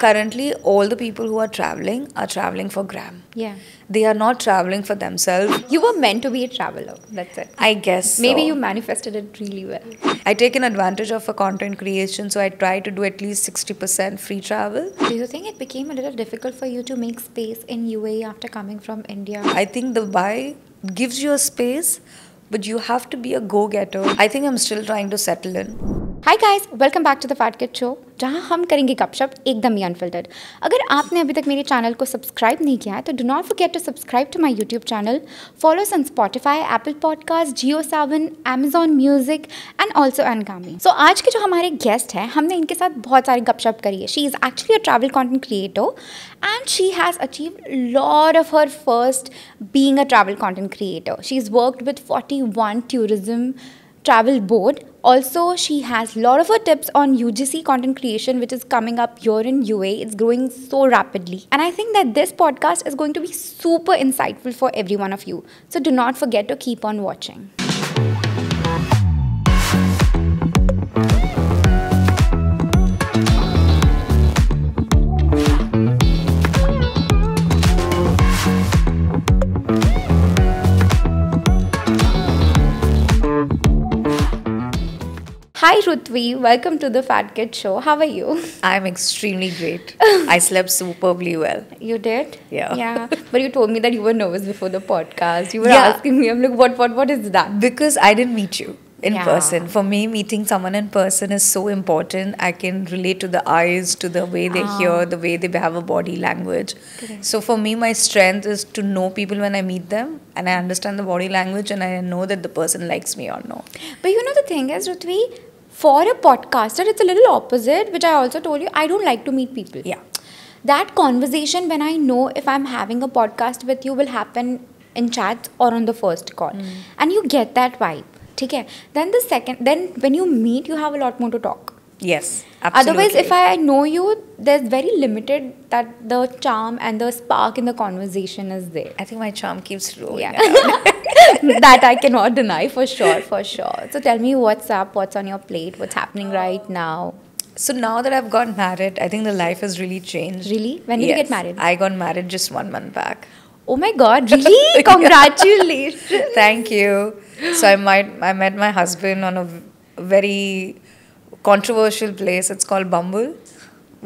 Currently, all the people who are traveling for gram. Yeah. They are not traveling for themselves. You were meant to be a traveler. That's it. I guess Maybe so. you manifested it really well. I take an advantage of a content creation, so I try to do at least 60% free travel. Do you think it became a little difficult for you to make space in UAE after coming from India? I think Dubai gives you a space, but you have to be a go-getter. I think I'm still trying to settle in. Hi guys, welcome back to the fat kid show, जहां हम करेंगे गपशप एकदम ही unfiltered. अगर आपने अभी तक मेरे चैनल को सब्सक्राइब नहीं किया है तो do not forget to subscribe to my YouTube channel, follow us on Spotify, Apple podcast, Jio Saavn, Amazon music and also अनगामी। सो आज के जो हमारे गेस्ट हैं, हमने इनके साथ बहुत सारी गपशप करी है। She is actually a travel content creator and she has achieved a lot of her first being a travel content creator. She's worked with 41 tourism travel board. Also, she has a lot of her tips on UGC content creation, which is coming up here in UAE. It's growing so rapidly. And I think that this podcast is going to be super insightful for every one of you. So do not forget to keep on watching. Hi Rutavi, welcome to the Fat Kid Show. How are you? I'm extremely great. I slept superbly well. You did? Yeah. Yeah. But you told me that you were nervous before the podcast. You were Yeah. asking me, I'm like, what is that? Because I didn't meet you in Yeah. person. For me, meeting someone in person is so important. I can relate to the eyes, to the way they hear, the way they have a body language. Correct. So for me, my strength is to know people when I meet them, and I understand the body language, and I know that the person likes me or no. But you know the thing is, Rutavi, for a podcaster, it's a little opposite, which I also told you, I don't like to meet people. Yeah. That conversation, when I know if I'm having a podcast with you, will happen in chats or on the first call. And you get that vibe. Okay? Then when you meet, you have a lot more to talk. Yes, absolutely. Otherwise, if I know you, there's very limited that the charm and the spark in the conversation is there. I think my charm keeps growing. Yeah. That I cannot deny, for sure. So tell me what's up, what's on your plate, what's happening right now. So now that I've got married, I think the life has really changed. Really? When did you Yes. get married? I got married just 1 month back. Oh my God, really? Congratulations. Thank you. So I met my husband on a very controversial place. It's called Bumble,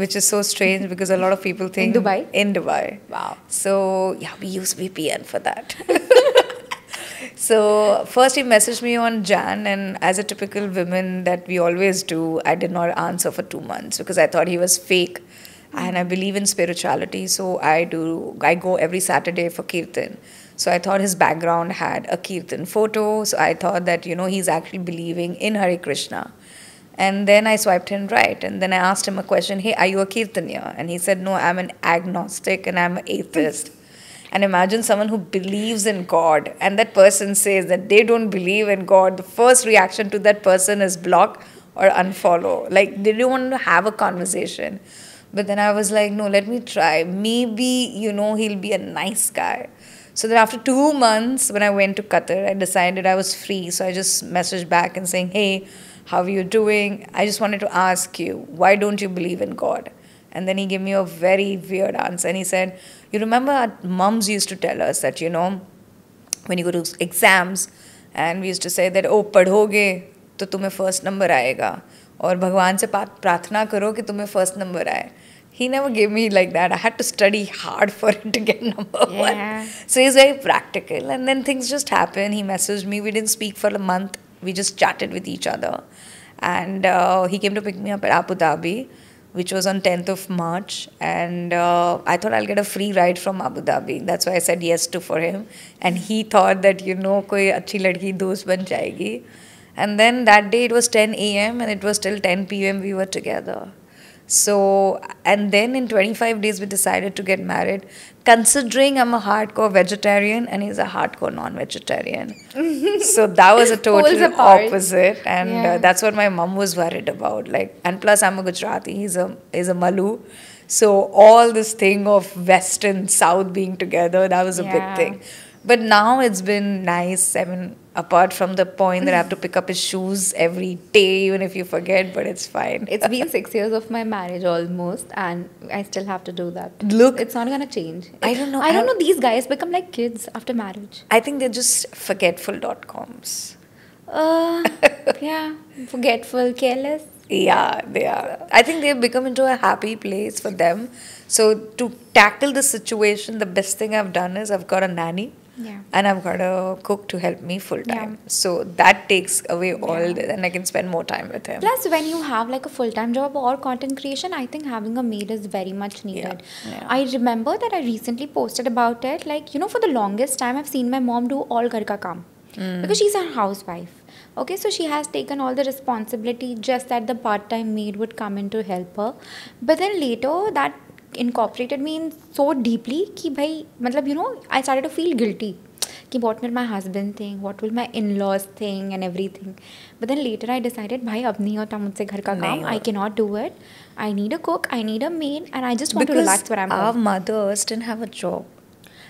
which is so strange because a lot of people think... In Dubai? In Dubai. Wow. So, yeah, we use VPN for that. So, first he messaged me on Jan, and as a typical woman that we always do, I did not answer for 2 months because I thought he was fake. And I believe in spirituality, so I go every Saturday for Kirtan. So I thought his background had a Kirtan photo, so I thought that, he's actually believing in Hare Krishna. And then I swiped him right, and then I asked him a question, hey, are you a Kirtaniya? And he said, no, I'm an agnostic and I'm an atheist. And imagine someone who believes in God, and that person says that they don't believe in God. The first reaction to that person is block or unfollow. Like, they don't want to have a conversation. But then I was like, no, let me try. Maybe, he'll be a nice guy. So then after 2 months, when I went to Qatar, I decided I was free. So I just messaged back and saying, hey, how are you doing? I just wanted to ask you, why don't you believe in God? And then he gave me a very weird answer. And he said, you remember our mums used to tell us that, when you go to exams, and we used to say that, oh, padhoge, to tumhe first number aayega. और भगवान से प्रार्थना करो कि तुम्हें first number आए. He never gave me like that. I had to study hard for it to get number one. So he's very practical. And then things just happened. He messaged me. We didn't speak for a month. We just chatted with each other. And he came to pick me up at Abu Dhabi, which was on 10th of March. And I thought I'll get a free ride from Abu Dhabi. That's why I said yes to for him. And he thought that, koi achhi ladki dost ban jayegi. And then that day it was 10 a.m. and it was till 10 p.m. we were together. So, and then in 25 days we decided to get married, considering I'm a hardcore vegetarian and he's a hardcore non-vegetarian. So that was a total opposite, and that's what my mom was worried about. Like, and plus I'm a Gujarati, he's a Malu. So all this thing of West and South being together, that was a big thing. But now it's been nice, Apart from the point that I have to pick up his shoes every day, even if you forget, but it's fine. It's been 6 years of my marriage almost, and I still have to do that. Look, It's not gonna change. I don't know. I don't know. These guys become like kids after marriage. I think they're just forgetful.coms. Yeah, forgetful, careless. Yeah, they are. I think they've become into a happy place for them. So to tackle the situation, the best thing I've done is I've got a nanny. Yeah. And I've got a cook to help me full time. Yeah. So that takes away all the, and I can spend more time with him. Plus, when you have like a full-time job or content creation, I think having a maid is very much needed. Yeah. I remember that I recently posted about it. Like, you know, for the longest time, I've seen my mom do all ghar ka kaam. Because she's a housewife. Okay, so she has taken all the responsibility, just that the part-time maid would come in to help her. But then later, that incorporated me in so deeply कि भाई मतलब, you know, I started to feel guilty कि what will my husband think, what will my in-laws think and everything. But then later I decided भाई अब नहीं होता मुझसे घर का काम, I cannot do it. I need a cook, I need a maid, and I just want to relax where I'm our home. mothers didn't have a job.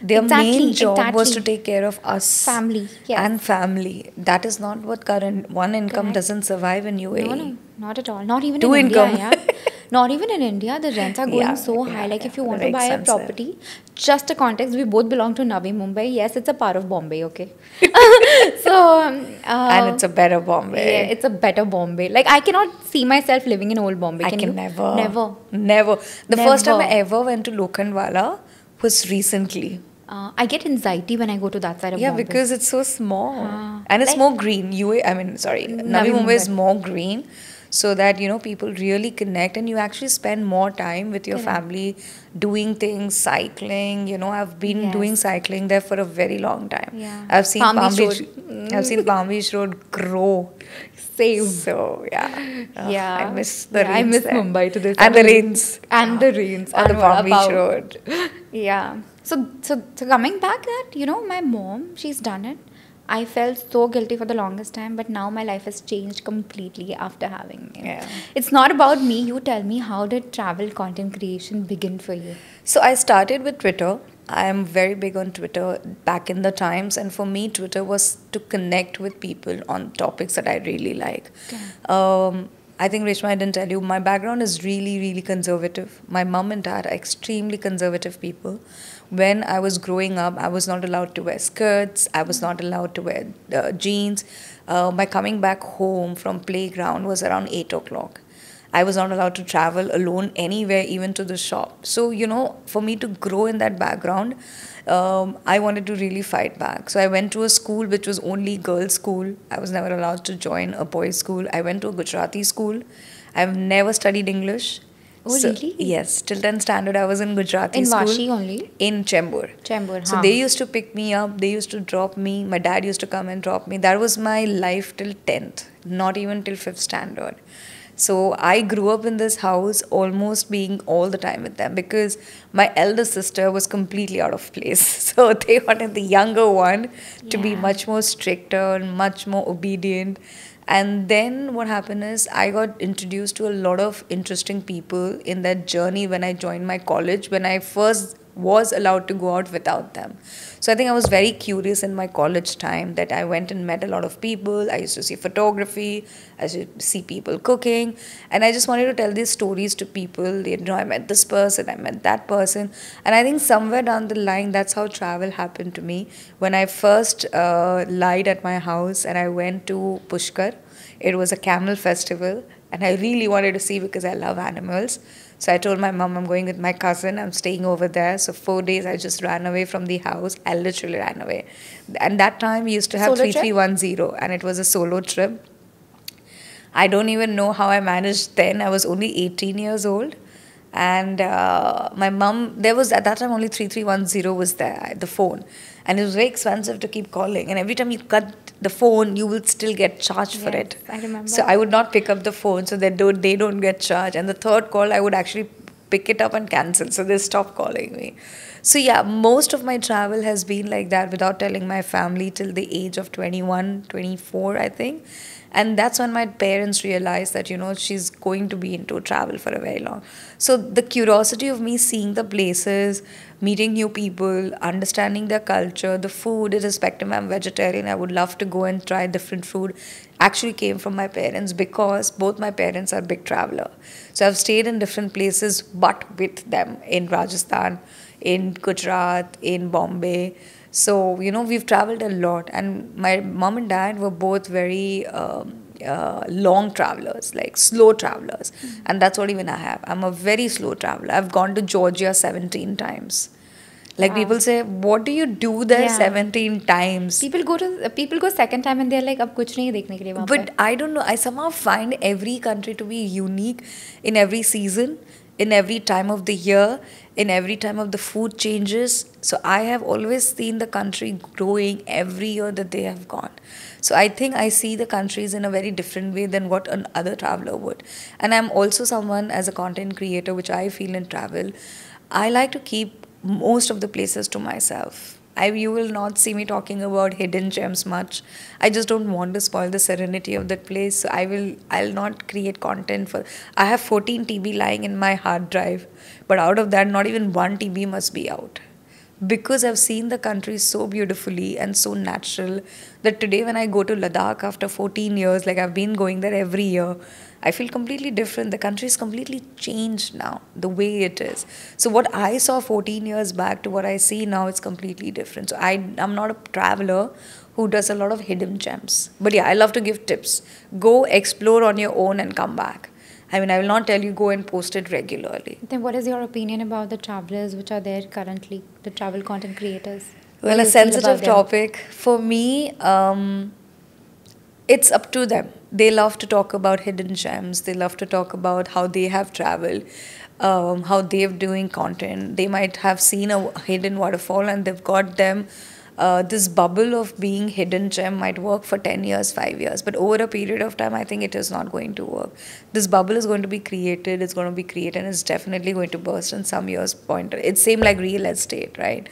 Their main job was to take care of us. Family, yes. And family. That is not what current one income doesn't survive in UAE. No, not at all. Not even Two in income. India, yeah. Not even in India, the rents are going so high. Like if you want to buy a property, just a context, we both belong to Navi Mumbai. Yes, it's a part of Bombay, okay. So and it's a better Bombay. Yeah, it's a better Bombay. Like I cannot see myself living in old Bombay. I can never. Never. The first time I ever went to Lokhandwala was recently. I get anxiety when I go to that side of Bombay. Yeah, because it's so small. And it's more green. Navi Mumbai is more green. So that, you know, people really connect and you actually spend more time with your family doing things, cycling. You know, I've been doing cycling there for a very long time. Yeah. I've seen Palm Beach I've seen Palm Beach Road grow. Same. So yeah. Yeah. I miss the rains. I miss there. Mumbai to this. And the rains. And the rains. On the Palm Beach Road. Yeah. So coming back that, you know, my mom, she's done it. I felt so guilty for the longest time, but now my life has changed completely after having me. Yeah. It's not about me. You tell me, how did travel content creation begin for you? So I started with Twitter. I am very big on Twitter back in the times, and for me, Twitter was to connect with people on topics that I really like. Okay. I think, Reshma, I didn't tell you, my background is really, really conservative. My mom and dad are extremely conservative people. When I was growing up, I was not allowed to wear skirts. I was not allowed to wear jeans. My coming back home from playground was around 8 o'clock. I was not allowed to travel alone anywhere, even to the shop. So, you know, for me to grow in that background, I wanted to really fight back. So I went to a school which was only girls' school. I was never allowed to join a boys' school. I went to a Gujarati school. I've never studied English. Oh, really? Yes. Till 10th standard, I was in Gujarati school. In Vashi only? In Chembur. Chembur, So they used to pick me up. They used to drop me. My dad used to come and drop me. That was my life till 10th. Not even till 5th standard. So I grew up in this house almost being all the time with them because my elder sister was completely out of place. So they wanted the younger one to be much more stricter and much more obedient. And then what happened is I got introduced to a lot of interesting people in that journey when I joined my college, when I first was allowed to go out without them. So I think I was very curious in my college time that I went and met a lot of people. I used to see photography, I used to see people cooking, and I just wanted to tell these stories to people. You know, I met this person, I met that person, and I think somewhere down the line, that's how travel happened to me. When I first lied at my house and I went to Pushkar, it was a camel festival, and I really wanted to see because I love animals. So I told my mom, I'm going with my cousin, I'm staying over there. So 4 days I just ran away from the house. I literally ran away. And that time we used to have 3310 and it was a solo trip. I don't even know how I managed then. I was only 18 years old. And my mom, there was at that time only 3310 was there, the phone. And it was very expensive to keep calling. And every time you cut the phone, you will still get charged for it. I remember. So I would not pick up the phone so that they don't get charged. And the third call, I would actually pick it up and cancel. So they stopped calling me. So yeah, most of my travel has been like that without telling my family till the age of 21, 24, I think. And that's when my parents realized that, she's going to be into travel for a very long. So the curiosity of me seeing the places, meeting new people, understanding their culture, the food, irrespective I'm vegetarian, I would love to go and try different food, actually came from my parents, because both my parents are big traveler. So I've stayed in different places, but with them in Rajasthan, in Gujarat, in Bombay. So, we've traveled a lot. And my mom and dad were both very long travelers, like slow travelers. And that's what even I have. I'm a very slow traveler. I've gone to Georgia 17 times. Like, Wow. people say, what do you do there Yeah. 17 times? People go second time and they're like, अब कुछ नहीं है देखने के लिए वहाँ But पर. I don't know. I somehow find every country to be unique in every season, in every time of the year, in every time of the food changes. So I have always seen the country growing every year that they have gone. So I think I see the countries in a very different way than what another traveler would. And I'm also someone, as a content creator, which I feel in travel, I like to keep most of the places to myself. You will not see me talking about hidden gems much. I just don't want to spoil the serenity of that place. So I'll not create content for. I have 14 TB lying in my hard drive, but out of that, not even one TB must be out. Because I've seen the country so beautifully and so natural that today when I go to Ladakh after 14 years, like I've been going there every year, I feel completely different. The country is completely changed now, the way it is. So what I saw 14 years back to what I see now, it's completely different. So I'm not a traveler who does a lot of hidden gems. But yeah, I love to give tips. Go explore on your own and come back. I mean, I will not tell you go and post it regularly. Then what is your opinion about the travelers which are there currently, the travel content creators? What Well, do a you feel sensitive about them? topic. For me, it's up to them. They love to talk about hidden gems. They love to talk about how they have traveled, how they're doing content. They might have seen a hidden waterfall and they've got them. This bubble of being hidden gem might work for 10 years, 5 years, but over a period of time, I think it is not going to work. This bubble is going to be created, and it's definitely going to burst in some years point. It's same like real estate, right?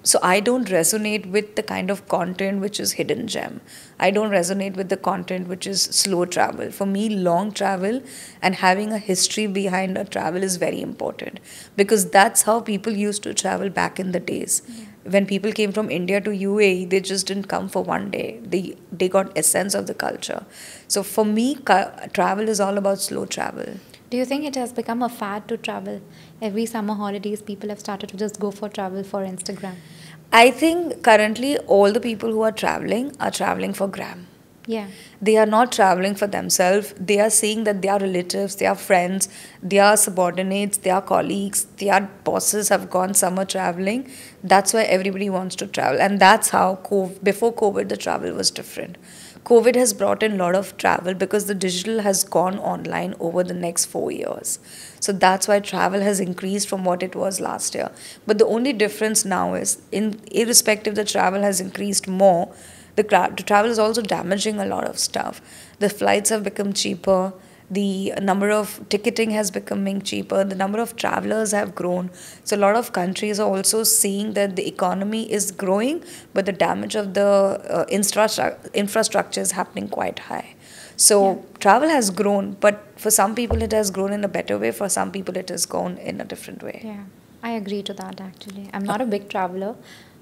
So I don't resonate with the kind of content which is hidden gem. I don't resonate with the content which is slow travel. For me, long travel and having a history behind a travel is very important, because that's how people used to travel back in the days. Yeah. When people came from India to UAE, they just didn't come for one day. They got essence of the culture. So for me, travel is all about slow travel. Do you think it has become a fad to travel? Every summer holidays, people have started to just go for travel for Instagram. I think currently all the people who are traveling for gram. Yeah. They are not traveling for themselves. They are seeing that their relatives, their friends, their subordinates, their colleagues, their bosses have gone summer traveling. That's why everybody wants to travel. And that's how before COVID, the travel was different. COVID has brought in a lot of travel because the digital has gone online over the next 4 years. So that's why travel has increased from what it was last year. But the only difference now is, irrespective the travel has increased more, the travel is also damaging a lot of stuff. The flights have become cheaper. The number of ticketing has becoming cheaper. The number of travelers have grown. So a lot of countries are also seeing that the economy is growing, but the damage of the infrastructure is happening quite high. So travel has grown, but for some people it has grown in a better way. For some people it has gone in a different way. Yeah, I agree to that actually. I'm not a big traveler.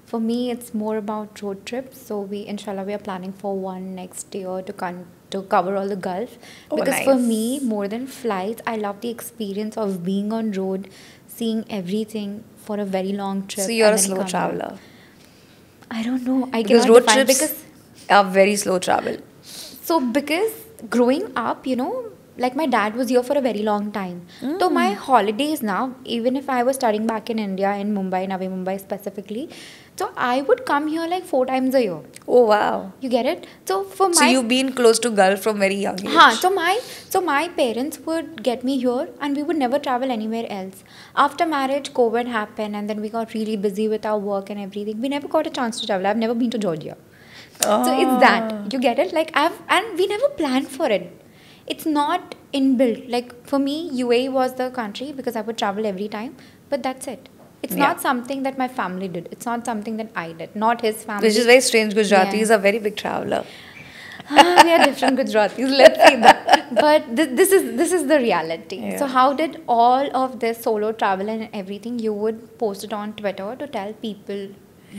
For me, it's more about road trips. So inshallah, we are planning for one next year to cover all the Gulf. Oh, because nice. for me, more than flights, I love the experience of being on road, seeing everything for a very long trip. So you're and a then slow come traveler. back. I don't know. I Because cannot road define trips are very slow travel. So because growing up, like my dad was here for a very long time. So my holidays now, even if I was studying back in India, in Mumbai, Navi Mumbai specifically, so I would come here like 4 times a year. Oh, wow. You get it? So So you've been close to Gulf from very young age. So my parents would get me here and we would never travel anywhere else. After marriage, COVID happened and then we got really busy with our work and everything. We never got a chance to travel. I've never been to Georgia. So it's that. You get it? And we never planned for it. It's not inbuilt. Like for me, UAE was the country because I would travel every time. But that's it. It's not something that my family did. It's not something that I did. Not his family. Which is very strange. Gujaratis are very big traveler. We are different Gujaratis, let's say that. But this is the reality. Yeah. So how did all of this solo travel and everything, you would post it on Twitter to tell people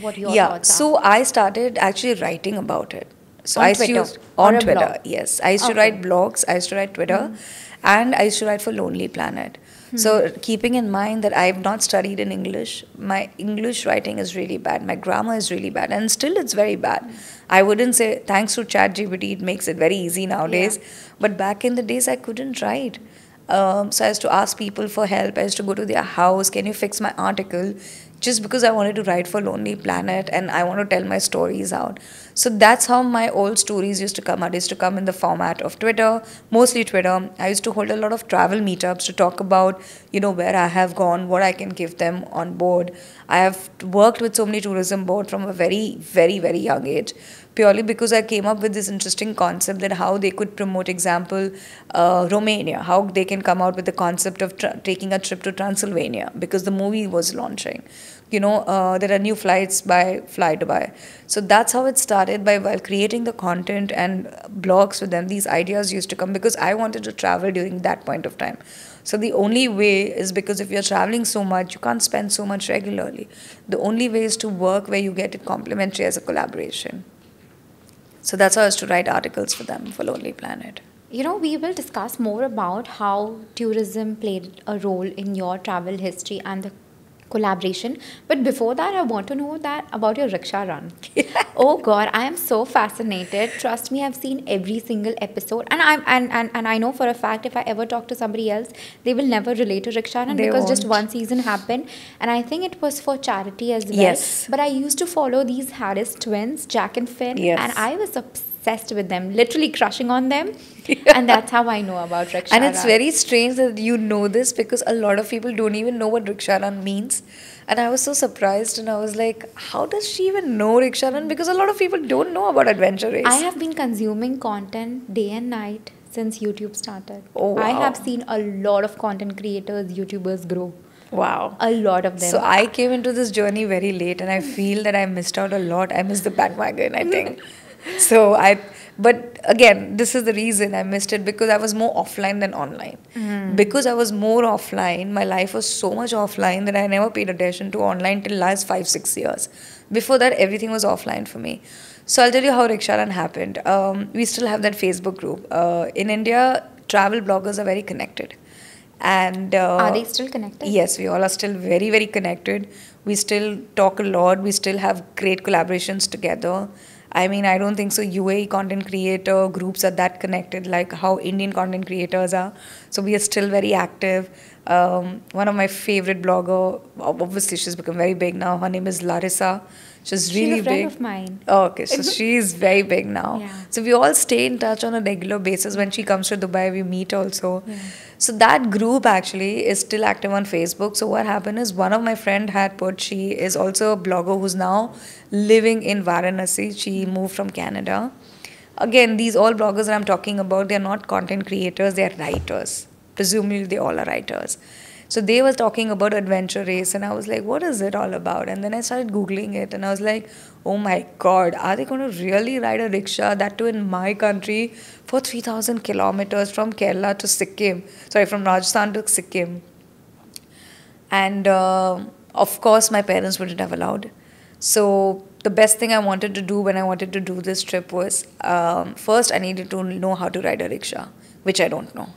what your Yeah, thoughts are? so I started actually writing about it. So On I used to Twitter use or on a Twitter. blog? Yes, I used to Okay. write blogs. I used to write Twitter, and I used to write for Lonely Planet. So keeping in mind that I've not studied in English, my English writing is really bad. My grammar is really bad, and still it's very bad. I wouldn't say thanks to ChatGPT, it makes it very easy nowadays. But back in the days, I couldn't write. So I used to ask people for help. I used to go to their house. Can you fix my article? Just because I wanted to write for Lonely Planet and I want to tell my stories out. So that's how my old stories used to come out. It used to come in the format of Twitter, mostly Twitter. I used to hold a lot of travel meetups to talk about, where I have gone, what I can give them on board. I have worked with so many tourism boards from a very, very, very young age, purely because I came up with this interesting concept that how they could promote, example, Romania, how they can come out with the concept of taking a trip to Transylvania because the movie was launching. There are new flights by Fly Dubai. So that's how it started, while creating the content and blogs with them. These ideas used to come because I wanted to travel during that point of time. So the only way is, because if you're traveling so much, you can't spend so much regularly. The only way is to work where you get it complimentary as a collaboration. So that's how I used to write articles for them for Lonely Planet. We will discuss more about how tourism played a role in your travel history and the collaboration. But before that, I want to know that about your rickshaw run. Oh God, I am so fascinated. Trust me, I've seen every single episode, and I know for a fact if I ever talk to somebody else, they will never relate to rickshaw run They because just won't. one season happened, and I think it was for charity as well. Yes. But I used to follow these Harris twins, Jack and Finn, Yes. and I was obsessed with them, literally crushing on them, and that's how I know about rickshaw And it's run. very strange that you know this, because a lot of people don't even know what rickshaw run means. And I was so surprised, and I was like, how does she even know rickshaw run? Because a lot of people don't know about adventure race. I have been consuming content day and night since YouTube started. Oh, I wow. have seen a lot of content creators, YouTubers grow. Wow. A lot of them. So I came into this journey very late, and I feel that I missed out a lot. I missed the bandwagon, I think. But again, this is the reason I missed it, because I was more offline than online. Because I was more offline, my life was so much offline that I never paid attention to online till last 5-6 years. Before that, everything was offline for me. So I'll tell you how Rickshaw Run happened. We still have that Facebook group. In India, travel bloggers are very connected. And Are they still connected? Yes, we all are still very, very connected. We still talk a lot. We still have great collaborations together. I mean, I don't think so UAE content creator groups are that connected like how Indian content creators are. So we are still very active. One of my favorite blogger, obviously she's become very big now. Her name is Larissa. She's really She's a friend big. of mine. Oh, okay, so she's very big now. Yeah. So we all stay in touch on a regular basis. When she comes to Dubai, we meet also. So that group actually is still active on Facebook. So what happened is, one of my friend had put, she is also a blogger who's now living in Varanasi. She moved from Canada. Again, these all bloggers that I'm talking about, they're not content creators, they're writers. Presumably they all are writers. So they were talking about adventure race, and I was like, what is it all about? And then I started Googling it, and I was like, oh my God, are they going to really ride a rickshaw, that too in my country, for 3,000 kilometers from Kerala to Sikkim? Sorry, from Rajasthan to Sikkim. And of course, my parents wouldn't have allowed. So the best thing I wanted to do when I wanted to do this trip was, first I needed to know how to ride a rickshaw, which I don't know.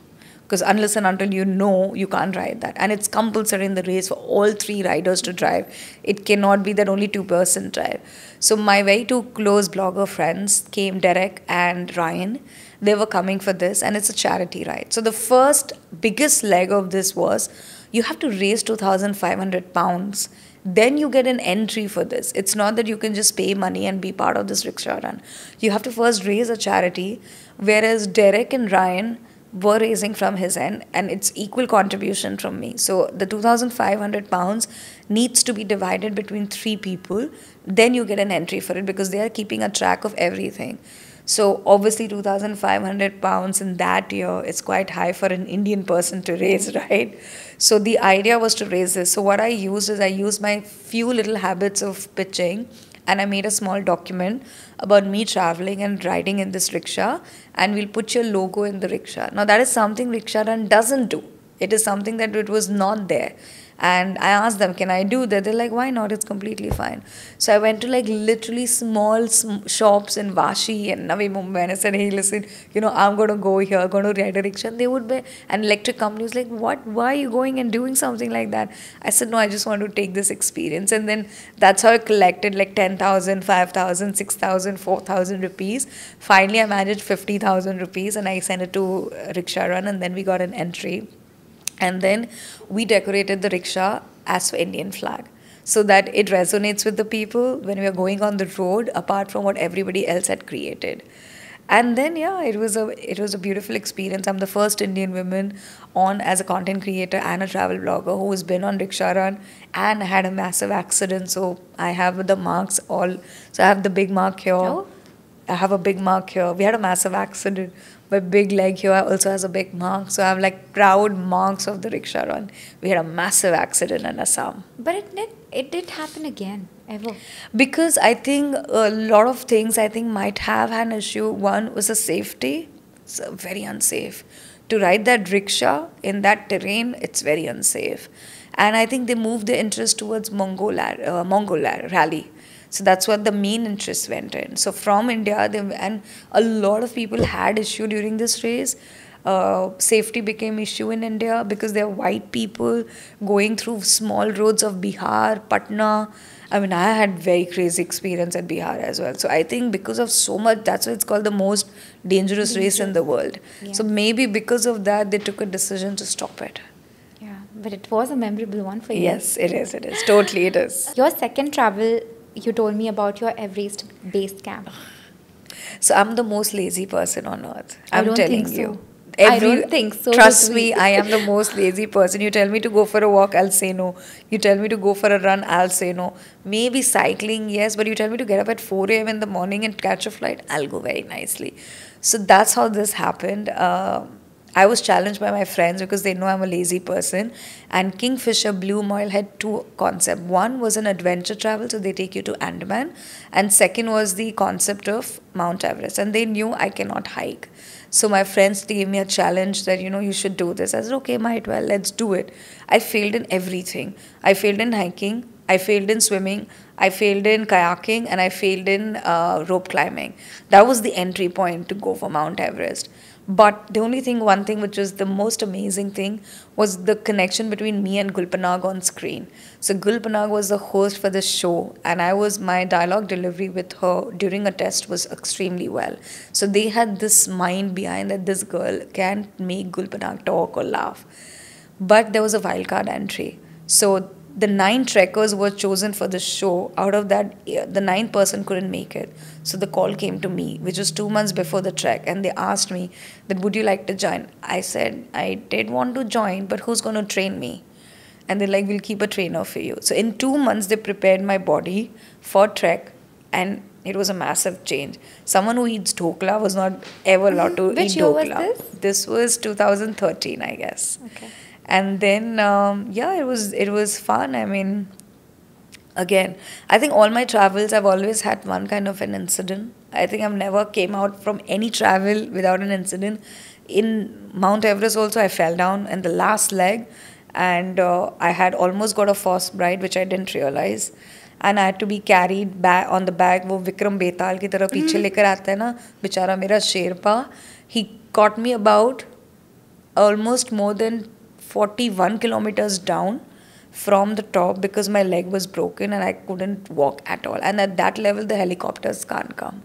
Because unless and until you know, you can't ride that. And it's compulsory in the race for all 3 riders to drive. It cannot be that only 2-person drive. So my very 2 close blogger friends came, Derek and Ryan. They were coming for this, and it's a charity ride. So the first biggest leg of this was, you have to raise 2,500 pounds. Then you get an entry for this. It's not that you can just pay money and be part of this rickshaw run. You have to first raise a charity, whereas Derek and Ryan were raising from his end, and it's equal contribution from me. So the 2,500 pounds needs to be divided between 3 people. Then you get an entry for it, because they are keeping a track of everything. So obviously 2,500 pounds in that year is quite high for an Indian person to raise, right? So the idea was to raise this. So what I used is, I used my few little habits of pitching and I made a small document about me traveling and riding in this rickshaw, and we'll put your logo in the rickshaw. Now that is something Rickshaw Run doesn't do. It is something that it was not there. And I asked them, can I do that? They're like, why not? It's completely fine. So I went to like literally small shops in Vashi and Navi Mumbai, and I said, hey, listen, I'm going to go here, going to ride a rickshaw. And they would be, an electric company was like, what? Why are you going and doing something like that? I said, no, I just want to take this experience. And then that's how I collected like 10,000, 5,000, 6,000, 4,000 rupees. Finally, I managed 50,000 rupees and I sent it to Rickshaw Run, and then we got an entry. And then we decorated the rickshaw as for Indian flag, so that it resonates with the people when we are going on the road, apart from what everybody else had created. And then it was a beautiful experience. I'm the first Indian woman on as a content creator and a travel blogger who has been on Rickshaw Run and had a massive accident. So I have the marks all. So I have the big mark here. Oh. I have a big mark here. We had a massive accident. My big leg here also has a big mark. So I have like proud marks of the Rickshaw Run. We had a massive accident in Assam. But it did happen again, ever. Because I think a lot of things might have an issue. One was the safety. It's very unsafe. To ride that rickshaw in that terrain, it's very unsafe. And I think they moved their interest towards Mongol rally. So that's what the main interest went in. So from India, and a lot of people had issue during this race. Safety became issue in India because there are white people going through small roads of Bihar, Patna. I mean, I had very crazy experience at Bihar as well. So I think because of so much, that's why it's called the most dangerous race in the world. Yeah. So maybe because of that, they took a decision to stop it. Yeah, but it was a memorable one for you. Yes, it is. Totally, it is. Your second travel, you told me about your Everest Base Camp. So I'm the most lazy person on earth. I don't telling think so. you. I don't think so. Trust me, I am the most lazy person. You tell me to go for a walk, I'll say no. You tell me to go for a run, I'll say no. Maybe cycling, yes, but you tell me to get up at 4 a.m. in the morning and catch a flight, I'll go very nicely. So that's how this happened. I was challenged by my friends because they know I'm a lazy person. And Kingfisher Blue Mile had two concepts. One was an adventure travel, so they take you to Andaman. And second was the concept of Mount Everest. And they knew I cannot hike. So my friends gave me a challenge that, you should do this. I said, okay, might well, let's do it. I failed in everything. I failed in hiking. I failed in swimming. I failed in kayaking. And I failed in rope climbing. That was the entry point to go for Mount Everest. But the one thing which was the most amazing thing was the connection between me and Gulpanag on screen. So Gulpanag was the host for the show, and my dialogue delivery with her during a test was extremely well. So they had this mind behind that this girl can't make Gulpanag talk or laugh. But there was a wildcard entry. So the 9 trekkers were chosen for the show. Out of that, the 9th person couldn't make it. So the call came to me, which was 2 months before the trek. And they asked me, that would you like to join? I said, I did want to join, but who's going to train me? And they're like, we'll keep a trainer for you. So in 2 months, they prepared my body for trek. And it was a massive change. Someone who eats dhokla was not ever allowed to Which eat year dhokla. was this? This was 2013, I guess. Okay. And then, it was fun. I mean, again, I think all my travels, I've always had one kind of an incident. I think I've never came out from any travel without an incident. In Mount Everest also, I fell down in the last leg, and I had almost got a frostbite, which I didn't realize. And I had to be carried back on the back. वो विक्रम बेताल की तरह पीछे लेकर आता है ना, बेचारा मेरा Sherpa. He caught me about almost more than 41 kilometers down from the top because my leg was broken and I couldn't walk at all. And at that level, the helicopters can't come.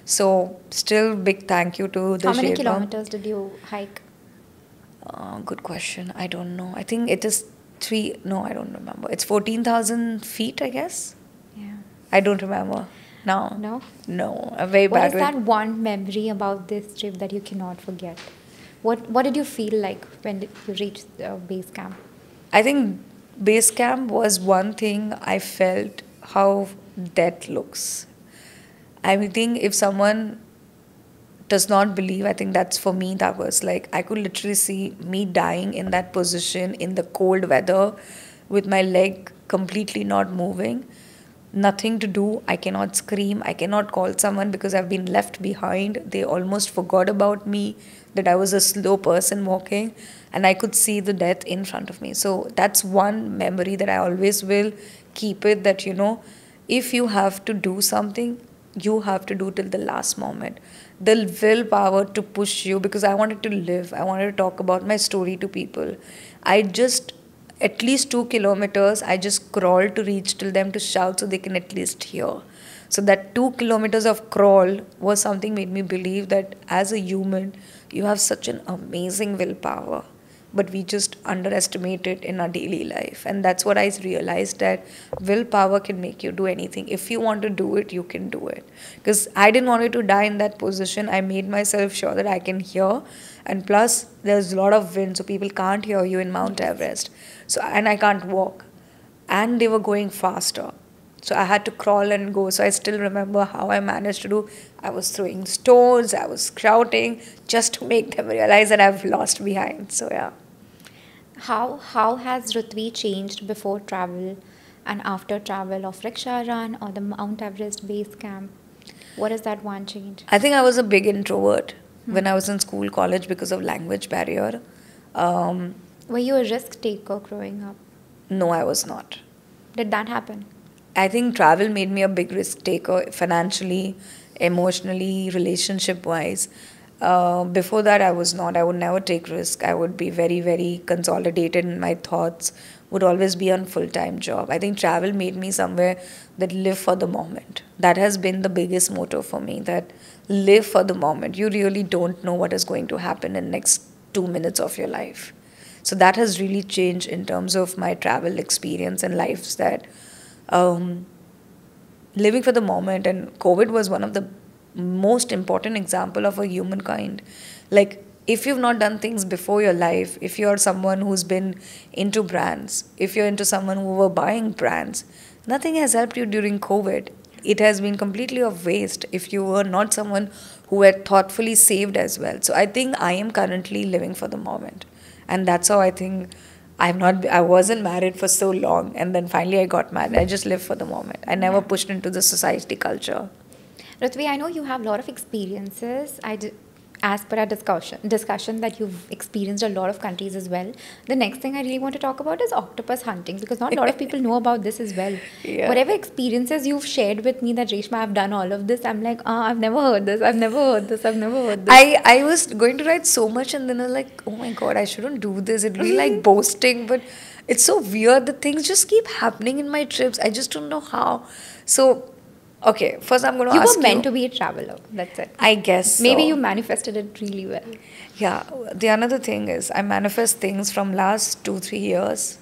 So still big thank you to the How many Sherpa. kilometers did you hike? Good question. I don't know. I think it is I don't remember. It's 14,000 feet, I guess. Yeah. I don't remember. No. No. I'm very What bad is with that one memory about this trip that you cannot forget? What did you feel like when you reached base camp? I think base camp was one thing I felt how death looks. I think if someone does not believe, I think that's for me, that was like, I could literally see me dying in that position in the cold weather with my leg completely not moving. nothing to do. I cannot scream. I cannot call someone because I've been left behind. They almost forgot about me, that I was a slow person walking, and I could see the death in front of me. So that's one memory that I always will keep it, that, if you have to do something, you have to do till the last moment. The willpower to push you, because I wanted to live. I wanted to talk about my story to people. I just, at least 2 kilometers, I just crawled to reach till them to shout so they can at least hear. So that 2 kilometers of crawl was something made me believe that as a human, you have such an amazing willpower. But we just underestimate it in our daily life. And that's what I realized, that willpower can make you do anything. If you want to do it, you can do it. Because I didn't want to die in that position. I made myself sure that I can hear. And plus, there's a lot of wind, so people can't hear you in Mount Everest. So, and I can't walk. And they were going faster. So I had to crawl and go. So I still remember how I managed to do. I was throwing stones, I was shouting just to make them realize that I've lost behind. So yeah. How has Rutavi changed before travel and after travel of Rickshaw Run or the Mount Everest Base Camp? What is that one change? I think I was a big introvert when I was in school, college, because of language barrier. Were you a risk taker growing up? No, I was not. Did that happen? I think travel made me a big risk taker, financially, emotionally, relationship-wise. Before that, I was not. I would never take risk. I would be very, very consolidated in my thoughts, would always be on full-time job. I think travel made me somewhere that live for the moment. That has been the biggest motto for me, that live for the moment. You really don't know what is going to happen in the next 2 minutes of your life. So that has really changed in terms of my travel experience and lives, that living for the moment. And COVID was one of the most important example of a humankind. Like, if you've not done things before your life, if you're someone who's been into brands, if you're into someone who were buying brands, nothing has helped you during COVID. It has been completely of waste if you were not someone who had thoughtfully saved as well. So I think I am currently living for the moment. And that's how I think I wasn't married for so long, and then finally I got married. I just live for the moment. I never pushed into the society culture. Rutavi, I know you have a lot of experiences. As per our discussion that you've experienced a lot of countries as well. The next thing I really want to talk about is octopus hunting, because not a lot of people know about this as well. Yeah. Whatever experiences you've shared with me that Reshma, I've done all of this, I'm like, I've never heard this, I've never heard this. I was going to write so much, and then I was like, oh my god, I shouldn't do this. It'd be like boasting, but it's so weird. The things just keep happening in my trips. I just don't know how. So, okay, first I'm going to ask you. You were meant to be a traveler, that's it. I guess Maybe so. you manifested it really well. Yeah, the another thing is, I manifest things from last 2-3 years.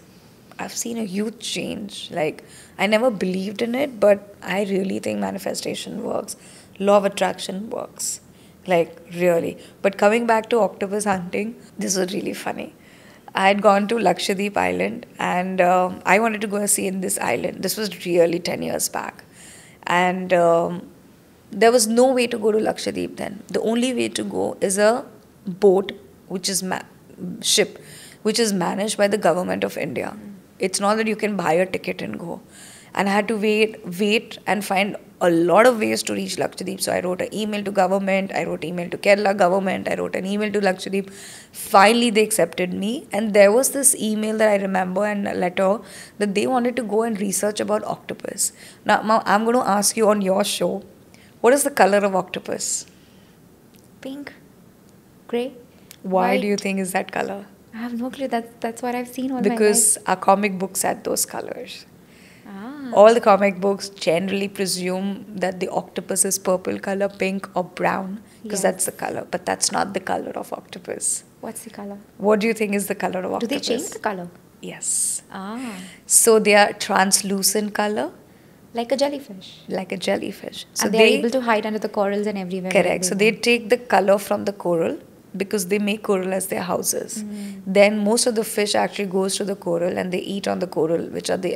I've seen a huge change. Like, I never believed in it, but I really think manifestation works. Law of attraction works. Like, really. But coming back to octopus hunting, this was really funny. I had gone to Lakshadweep Island, and I wanted to go and see in this island. This was really 10 years back. And there was no way to go to Lakshadweep then. The only way to go is a boat, which is ship, which is managed by the government of India. It's not that you can buy a ticket and go. And I had to wait and find a lot of ways to reach Lakshadweep. So I wrote an email to government, I wrote email to Kerala government, I wrote an email to Lakshadweep. Finally, they accepted me. And there was this email that I remember, and a letter, that they wanted to go and research about octopus. Now I'm going to ask you on your show, what is the color of octopus? Pink, grey, Why white. do you think is that color? I have no clue. That's what I've seen all my life. Because our comic books had those colors. All the comic books generally presume that the octopus is purple color, pink or brown, because that's the color. But that's not the color of octopus. What's the color? What do you think is the color of octopus? Do they change the color? Yes. So they are translucent color. Like a jellyfish. Like a jellyfish. So and they are able to hide under the corals and everywhere. Correct. So they take the color from the coral, because they make coral as their houses. Then most of the fish actually goes to the coral, and they eat on the coral, which are the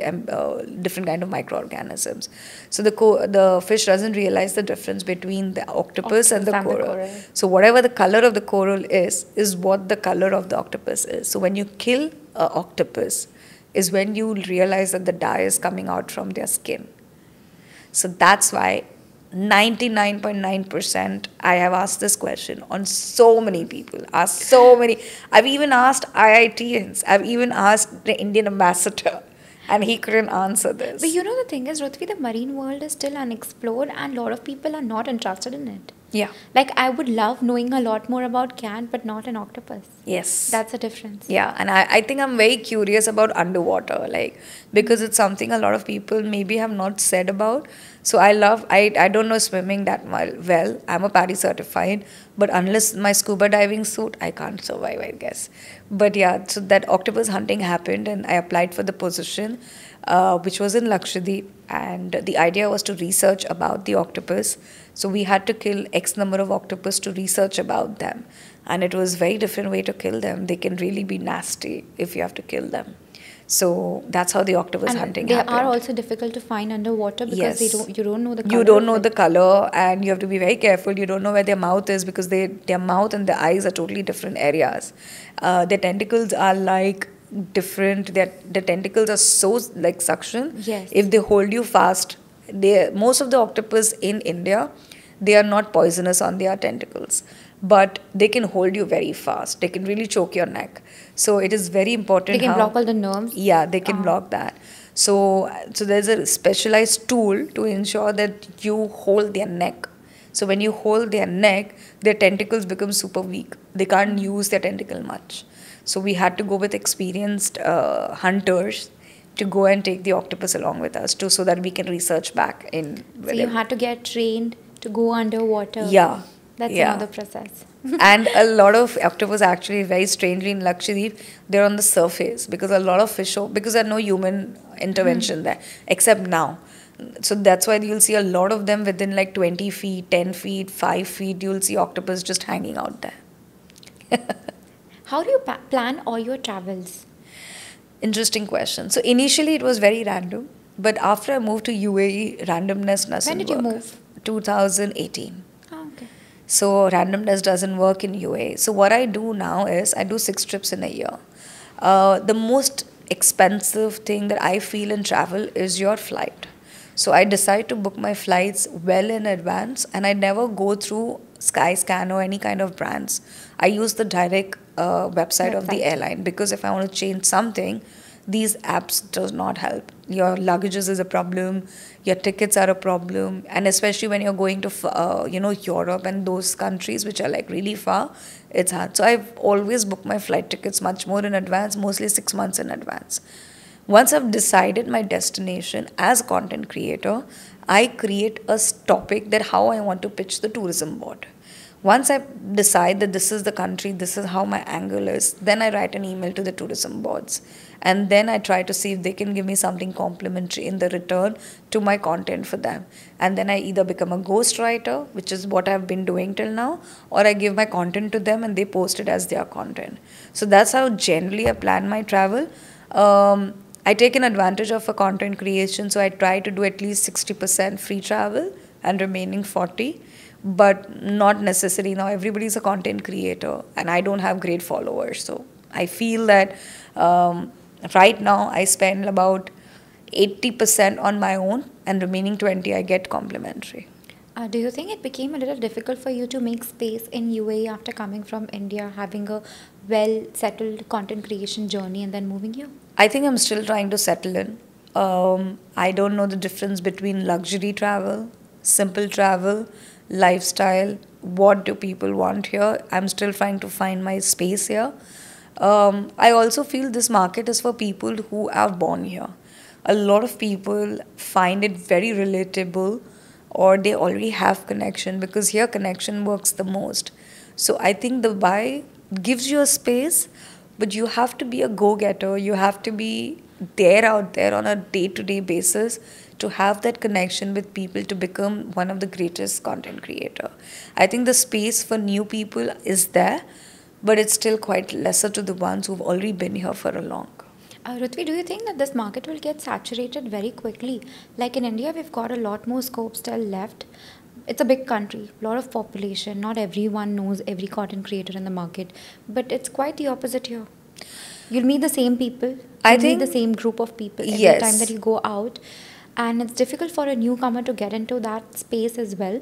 different kind of microorganisms. So the fish doesn't realize the difference between the octopus and the coral. So whatever the color of the coral is what the color of the octopus is. So when you kill an octopus, is when you realize that the dye is coming out from their skin. So that's why 99.9% I have asked this question on so many people. Asked so many. I've even asked IITians. I've even asked the Indian ambassador, and he couldn't answer this. But you know the thing is, Rutavi, the marine world is still unexplored and a lot of people are not interested in it. Yeah. Like I would love knowing a lot more about cat, but not an octopus. Yes. That's the difference. Yeah, and I think I'm very curious about underwater, like, because it's something a lot of people maybe have not said about. So I don't know swimming that well. I'm a PADI certified, but unless my scuba diving suit, I can't survive, I guess. But yeah, so that octopus hunting happened, and I applied for the position, which was in Lakshadweep, and the idea was to research about the octopus. So we had to kill X number of octopus to research about them. And it was very different way to kill them. They can really be nasty if you have to kill them. So that's how the octopus hunting they happened. are also difficult to find underwater because Yes. you don't know the color. You don't of know it. the color, and you have to be very careful. You don't know where their mouth is because their mouth and their eyes are totally different areas. Their tentacles are like different. The tentacles are so like suction. Yes. If they hold you fast, most of the octopus in India, they are not poisonous on their tentacles, but they can hold you very fast. They can really choke your neck. So it is very important. They can block all the nerves. Yeah, they can block that. So there's a specialized tool to ensure that you hold their neck. So when you hold their neck, their tentacles become super weak. They can't use their tentacle much. So we had to go with experienced hunters to go and take the octopus along with us so that we can research back in. So you had to get trained to go underwater. Yeah. That's Yeah. another process. And a lot of octopus actually, very strangely in Lakshadweep, they're on the surface because a lot of fish, because there's no human intervention there, except now. So that's why you'll see a lot of them within like 20 feet, 10 feet, 5 feet, you'll see octopus just hanging out there. How do you plan all your travels? Interesting question. So initially it was very random, but after I moved to UAE, randomness doesn't work. When did you move? 2018. Oh, okay. So randomness doesn't work in UAE. So what I do now is I do 6 trips in a year. The most expensive thing that I feel in travel is your flight. So I decide to book my flights well in advance, and I never go through Skyscanner or any kind of brands. I use the direct website of the airline, because if I want to change something, these apps does not help. Your luggages is a problem, your tickets are a problem, and especially when you're going to Europe and those countries which are like really far, it's hard. So I've always booked my flight tickets much more in advance, mostly 6 months in advance. Once I've decided my destination as a content creator, I create a topic that how I want to pitch the tourism board. Once I decide that this is the country, this is how my angle is, then I write an email to the tourism boards. And then I try to see if they can give me something complimentary in the return to my content for them. And then I either become a ghostwriter, which is what I've been doing till now, or I give my content to them and they post it as their content. So that's how generally I plan my travel. I take an advantage of a content creation, so I try to do at least 60% free travel and remaining 40%. But not necessary. Now everybody's a content creator and I don't have great followers. So I feel that right now I spend about 80% on my own and remaining 20% I get complimentary. Do you think it became a little difficult for you to make space in UAE after coming from India, having a well-settled content creation journey and then moving here? I think I'm still trying to settle in. I don't know the difference between luxury travel, simple travel, lifestyle. What do people want here? I'm still trying to find my space here. I also feel this market is for people who are born here. A lot of people find it very relatable, or they already have connection, because here connection works the most. So I think the buy gives you a space, but you have to be a go-getter. You have to be there out there on a day-to-day basis to have that connection with people to become one of the greatest content creator. I think the space for new people is there, but it's still quite lesser to the ones who've already been here for a long. Rutavi, do you think that this market will get saturated very quickly? Like in India, we've got a lot more scope still left. It's a big country, a lot of population. Not everyone knows every content creator in the market, but it's quite the opposite here. You'll meet the same people. You'll meet the same group of people every time that you go out. and it's difficult for a newcomer to get into that space as well.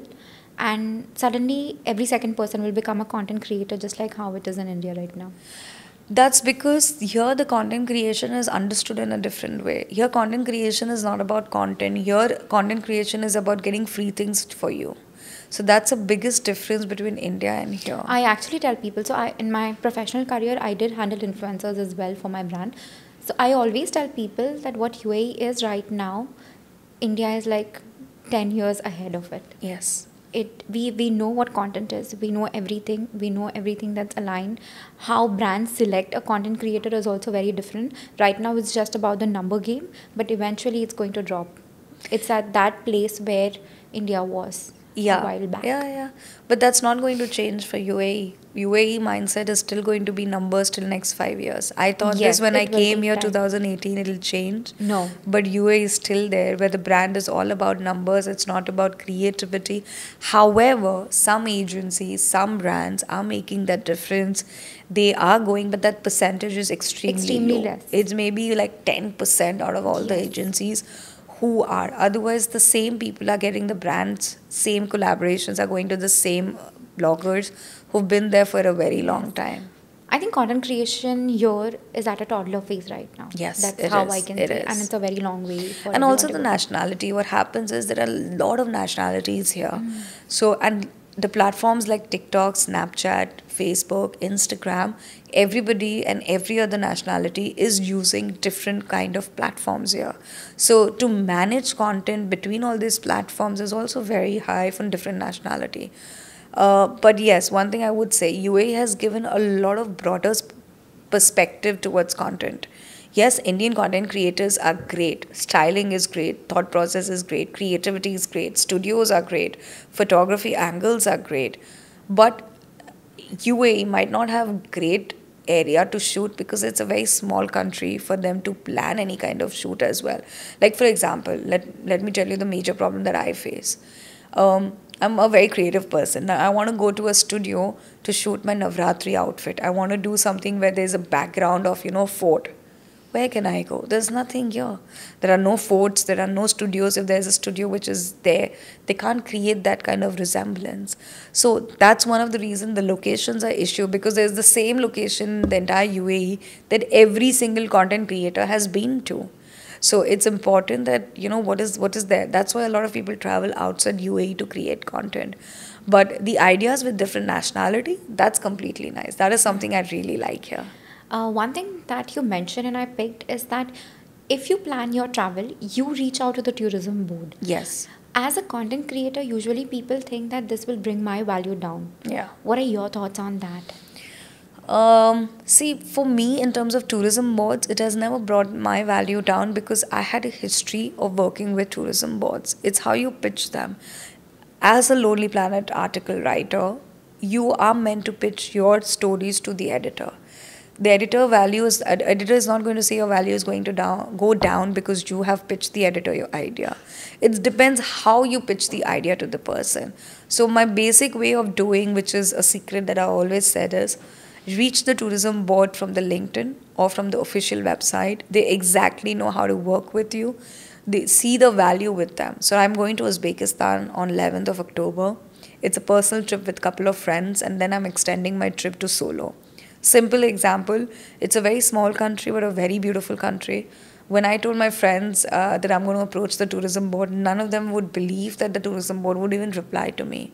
And suddenly, every second person will become a content creator, just like how it is in India right now. That's because here the content creation is understood in a different way. Here, content creation is not about content. Here, content creation is about getting free things for you. So that's the biggest difference between India and here. I actually tell people, so in my professional career, I did handle influencers as well for my brand. So I always tell people that what UAE is right now, India is like 10 years ahead of it. Yes. We know what content is. We know everything that's aligned. How brands select a content creator is also very different. Right now it's just about the number game, but eventually it's going to drop. It's at that place where India was a while back. Yeah. But that's not going to change for UAE. UAE mindset is still going to be numbers till next 5 years. I thought this when I came here 2018, it'll change. No. But UAE is still there where the brand is all about numbers. It's not about creativity. However, some agencies, some brands are making that difference. They are going, but that percentage is extremely low. Less. It's maybe like 10% out of all the agencies who are. Otherwise, the same people are getting the brands, same collaborations are going to the same bloggers who've been there for a very long time. I think content creation here is at a toddler phase right now. Yes, that's it how is. I can It say, is. and it's a very long way. For And also the everyone to go. nationality. What happens is there are a lot of nationalities here. So, and the platforms like TikTok, Snapchat, Facebook, Instagram, everybody and every other nationality is using different kind of platforms here. So to manage content between all these platforms is also very high from different nationality. But yes, one thing I would say, UAE has given a lot of broader perspective towards content. Yes, Indian content creators are great. Styling is great. Thought process is great. Creativity is great. Studios are great. Photography angles are great. But UAE might not have great area to shoot because it's a very small country for them to plan any kind of shoot as well. Like for example, let me tell you the major problem that I face. I'm a very creative person. Now, I want to go to a studio to shoot my Navratri outfit. I want to do something where there's a background of, fort. Where can I go? There's nothing here. There are no forts, there are no studios. If there's a studio which is there, they can't create that kind of resemblance. So that's one of the reasons the locations are issue, because there's the same location in the entire UAE that every single content creator has been to. So it's important that, what is there. That's why a lot of people travel outside UAE to create content. But the ideas with different nationality, that's completely nice. That is something I really like here. One thing that you mentioned and I picked is that if you plan your travel, you reach out to the tourism board. Yes. As a content creator, usually people think that this will bring my value down. Yeah. What are your thoughts on that? See, for me, in terms of tourism boards, it has never brought my value down because I had a history of working with tourism boards. It's how you pitch them. As a Lonely Planet article writer, you are meant to pitch your stories to the editor. The editor is not going to say your value is going to go down because you have pitched the editor your idea. It depends how you pitch the idea to the person. So my basic way of doing, which is a secret that I always said, is reach the tourism board from the LinkedIn or from the official website. They exactly know how to work with you. They see the value with them. So I'm going to Uzbekistan on 11th of October. It's a personal trip with a couple of friends, and then I'm extending my trip to solo. Simple example, it's a very small country but a very beautiful country. When I told my friends that I'm going to approach the tourism board, none of them would believe that the tourism board would even reply to me.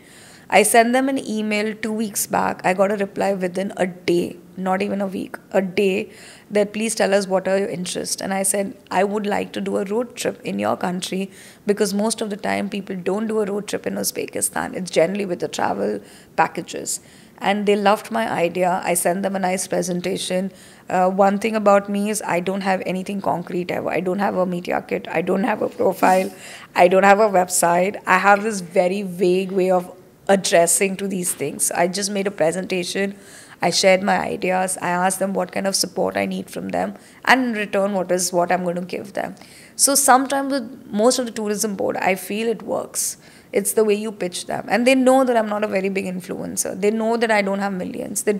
I sent them an email 2 weeks back. I got a reply within a day, not even a week, a day, that please tell us what are your interests. And I said, I would like to do a road trip in your country because most of the time people don't do a road trip in Uzbekistan. It's generally with the travel packages. And they loved my idea. I sent them a nice presentation. One thing about me is I don't have anything concrete ever. I don't have a media kit. I don't have a profile. I don't have a website. I have this very vague way of addressing to these things. I just made a presentation. I shared my ideas. I asked them what kind of support I need from them. And in return, what I'm going to give them. So sometimes with most of the tourism board, I feel it works. It's the way you pitch them. And they know that I'm not a very big influencer. They know that I don't have millions. They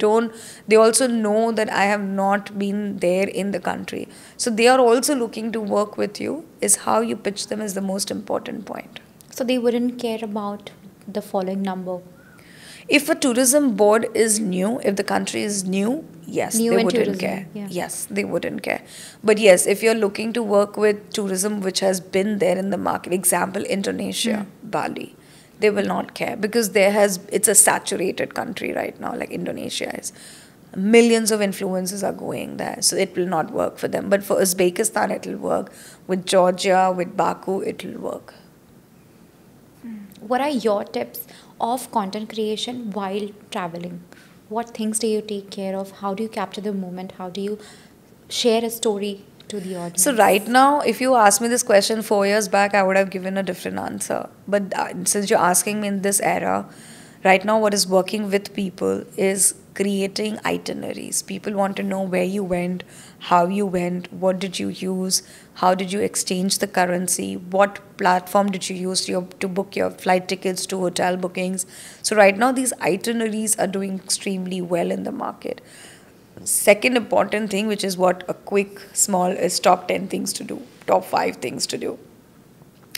also know that I have not been there in the country. So they are also looking to work with you. Is how you pitch them is the most important point. So they wouldn't care about the following number. If a tourism board is new, if the country is new, yes, New they in wouldn't tourism, care. yeah. Yes, they wouldn't care. But yes, if you're looking to work with tourism which has been there in the market, example Indonesia, Bali, they will not care because it's a saturated country right now, like Indonesia is. Millions of influencers are going there, so it will not work for them. But for Uzbekistan, it will work. With Georgia, with Baku, it will work. What are your tips of content creation while traveling? What things do you take care of? How do you capture the moment? How do you share a story to the audience? So right now, if you asked me this question 4 years back, I would have given a different answer. But since you're asking me in this era, right now what is working with people is creating itineraries. People want to know where you went, how you went, what did you use, how did you exchange the currency, what platform did you use to book your flight tickets, to hotel bookings. So right now these itineraries are doing extremely well in the market. Second important thing, which is what a quick small is top 10 things to do, top 5 things to do,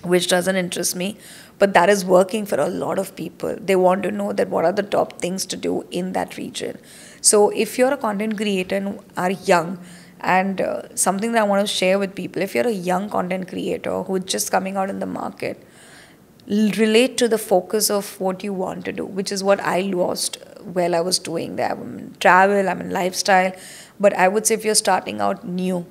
which doesn't interest me, but that is working for a lot of people. They want to know that what are the top things to do in that region. So if you're a content creator and are young, and something that I want to share with people, if you're a young content creator who's just coming out in the market, relate to the focus of what you want to do, which is what I lost while I was doing that. I'm in travel, I'm in lifestyle, but I would say if you're starting out new,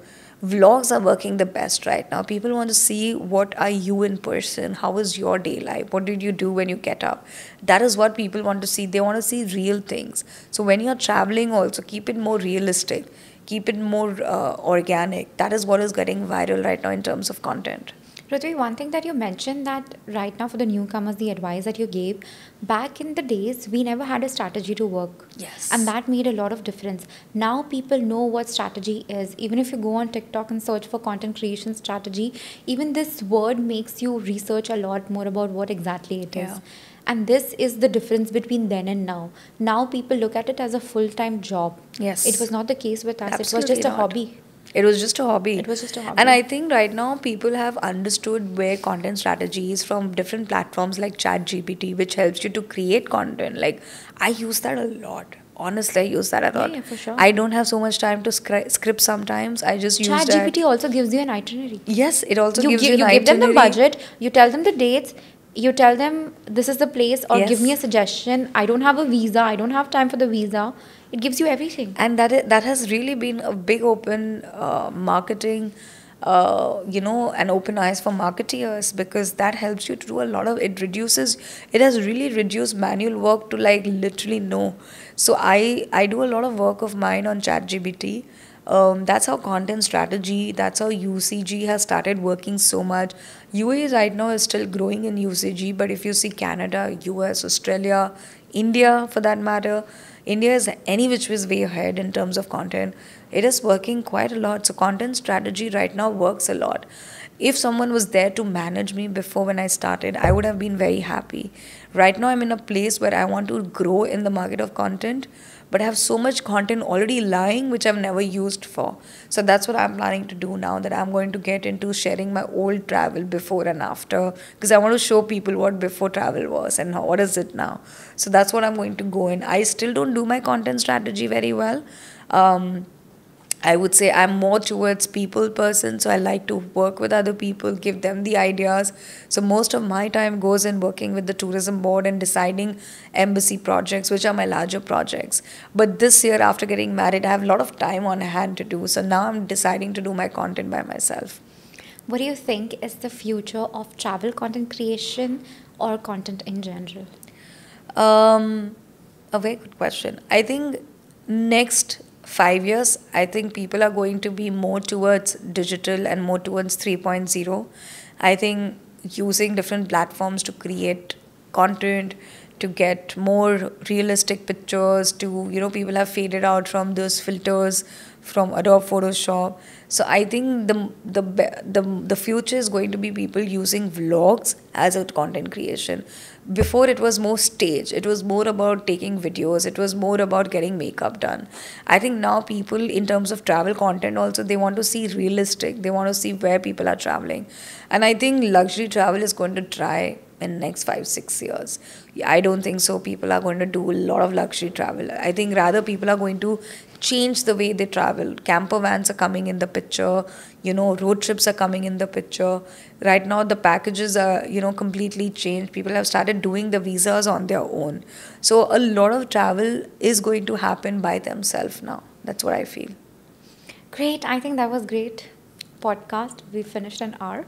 vlogs are working the best right now. People want to see what are you in person, how is your day life, what did you do when you get up. That is what people want to see. They want to see real things. So when you're traveling also, keep it more realistic, keep it more organic. That is what is getting viral right now in terms of content. Rutavi, one thing that you mentioned, that right now for the newcomers, the advice that you gave, back in the days, we never had a strategy to work. Yes. And that made a lot of difference. Now people know what strategy is. Even if you go on TikTok and search for content creation strategy, even this word makes you research a lot more about what exactly it is. Yeah. And this is the difference between then and now. Now people look at it as a full-time job. Yes. It was not the case with us. Absolutely it was just a not. hobby. It was just a hobby. It was just a hobby. And I think right now people have understood where content strategies from different platforms like ChatGPT, which helps you to create content. Like, I use that a lot. Honestly, I use that a lot. Yeah, for sure. I don't have so much time to script sometimes. I just use that. ChatGPT also gives you an itinerary. Yes, it also gives you an You give them the itinerary. budget, you tell them the dates, you tell them this is the place, or Yes. give me a suggestion. I don't have a visa, I don't have time for the visa. It gives you everything. And that has really been a big open marketing, and open eyes for marketeers, because that helps you to do a lot of, it has really reduced manual work to like literally no. So I do a lot of work of mine on ChatGPT. That's how content strategy, that's how UCG has started working so much. UAE right now is still growing in UCG, but if you see Canada, US, Australia, India for that matter, India is any which ways way ahead in terms of content. It is working quite a lot. So content strategy right now works a lot. If someone was there to manage me before when I started, I would have been very happy. Right now I'm in a place where I want to grow in the market of content, but I have so much content already lying which I've never used for. So that's what I'm planning to do now, that I'm going to get into sharing my old travel before and after, because I want to show people what before travel was and what is it now. So that's what I'm going to go in. I still don't do my content strategy very well. I would say I'm more towards people person, so I like to work with other people, give them the ideas. So most of my time goes in working with the tourism board and deciding embassy projects, which are my larger projects. But this year, after getting married, I have a lot of time on hand to do. So now I'm deciding to do my content by myself. What do you think is the future of travel content creation or content in general? A very good question. I think next 5 years, I think people are going to be more towards digital and more towards 3.0. I think using different platforms to create content, to get more realistic pictures, to, people have faded out from those filters from Adobe Photoshop. So I think the future is going to be people using vlogs as a content creation. Before, it was more stage. It was more about taking videos. It was more about getting makeup done. I think now people, in terms of travel content also, they want to see realistic. They want to see where people are traveling. And I think luxury travel is going to try in next 5-6 years. I don't think so people are going to do a lot of luxury travel. I think rather people are going to change the way they travel. Camper vans are coming in the picture, road trips are coming in the picture. Right now the packages are, completely changed. People have started doing the visas on their own. So a lot of travel is going to happen by themselves now. That's what I feel. Great. I think that was great podcast. We finished an hour.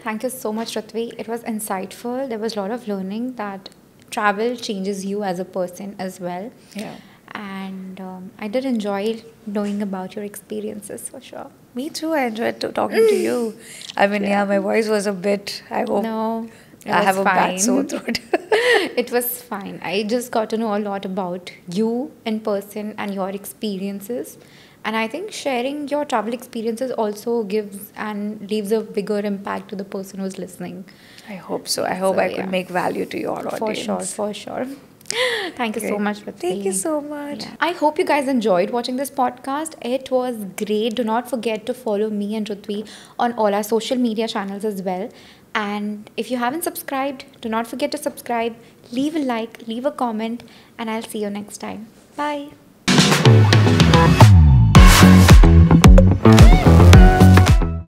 Thank you so much, Rutavi. It was insightful. There was a lot of learning that travel changes you as a person as well. Yeah. And I did enjoy knowing about your experiences for sure. Me too. I enjoyed talking to you. I mean, yeah, my voice was a bit, I hope. No, I have a bad fine. sore throat. It was fine. I just got to know a lot about you in person and your experiences. And I think sharing your travel experiences also gives and leaves a bigger impact to the person who's listening. I hope so. I hope I could make value to your audience. For sure. Thank you so much, Rutavi. Thank you so much. Yeah. I hope you guys enjoyed watching this podcast. It was great. Do not forget to follow me and Rutavi on all our social media channels as well. And if you haven't subscribed, do not forget to subscribe, leave a like, leave a comment, and I'll see you next time. Bye.